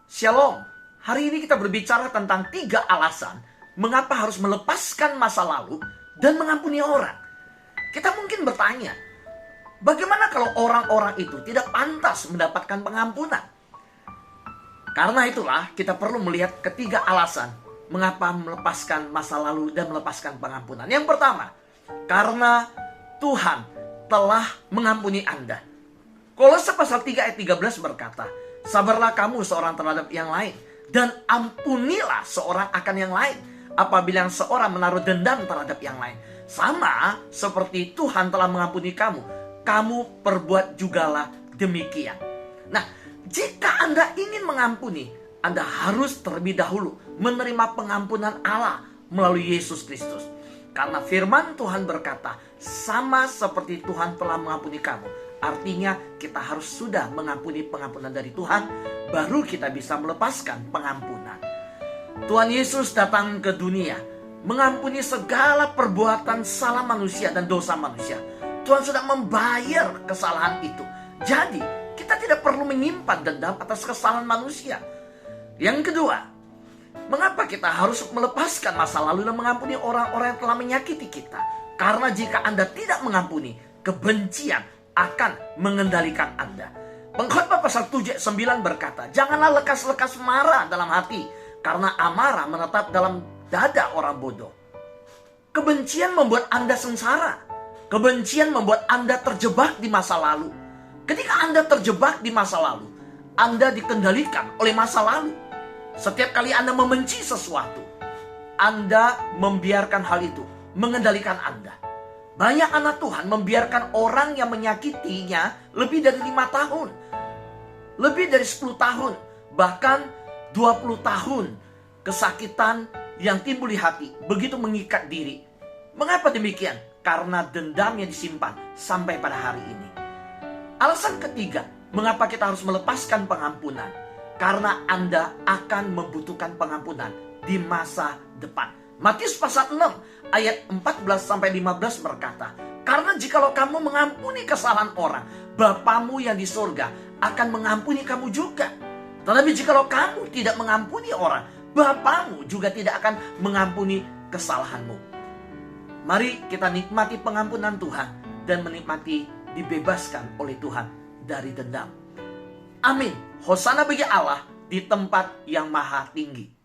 Shalom, hari ini kita berbicara tentang 3 alasan mengapa harus melepaskan masa lalu dan mengampuni orang. Kita mungkin bertanya, bagaimana kalau orang-orang itu tidak pantas mendapatkan pengampunan? Karena itulah kita perlu melihat ketiga alasan mengapa melepaskan masa lalu dan melepaskan pengampunan. Yang pertama, karena Tuhan telah mengampuni Anda. Kolose pasal 3 ayat 13 berkata, sabarlah kamu seorang terhadap yang lain, dan ampunilah seorang akan yang lain, apabila yang seorang menaruh dendam terhadap yang lain. Sama seperti Tuhan telah mengampuni kamu, kamu perbuat jugalah demikian. Nah, jika Anda ingin mengampuni, Anda harus terlebih dahulu menerima pengampunan Allah melalui Yesus Kristus. Karena firman Tuhan berkata, sama seperti Tuhan telah mengampuni kamu. Artinya kita harus sudah mengampuni pengampunan dari Tuhan, baru kita bisa melepaskan pengampunan. Tuhan Yesus datang ke dunia, mengampuni segala perbuatan salah manusia dan dosa manusia. Tuhan sudah membayar kesalahan itu. Jadi kita tidak perlu menyimpan dendam atas kesalahan manusia. Yang kedua, mengapa kita harus melepaskan masa lalu dan mengampuni orang-orang yang telah menyakiti kita? Karena jika Anda tidak mengampuni, kebencian akan mengendalikan Anda. Pengkhotbah pasal 7 ayat 9 berkata, janganlah lekas-lekas marah dalam hati, karena amarah menetap dalam dada orang bodoh. Kebencian membuat Anda sengsara. Kebencian membuat Anda terjebak di masa lalu. Ketika Anda terjebak di masa lalu, Anda dikendalikan oleh masa lalu. Setiap kali Anda membenci sesuatu, Anda membiarkan hal itu mengendalikan Anda. Banyak anak Tuhan membiarkan orang yang menyakitinya lebih dari 5 tahun. Lebih dari 10 tahun. Bahkan 20 tahun. Kesakitan yang timbul di hati begitu mengikat diri. Mengapa demikian? Karena dendamnya disimpan sampai pada hari ini. Alasan ketiga, mengapa kita harus melepaskan pengampunan? Karena Anda akan membutuhkan pengampunan di masa depan. Matius pasal 6 ayat 14-15 berkata, karena jikalau kamu mengampuni kesalahan orang, Bapamu yang di surga akan mengampuni kamu juga. Tetapi jikalau kamu tidak mengampuni orang, Bapamu juga tidak akan mengampuni kesalahanmu. Mari kita nikmati pengampunan Tuhan dan menikmati dibebaskan oleh Tuhan dari dendam. Amin. Hosana bagi Allah di tempat yang maha tinggi.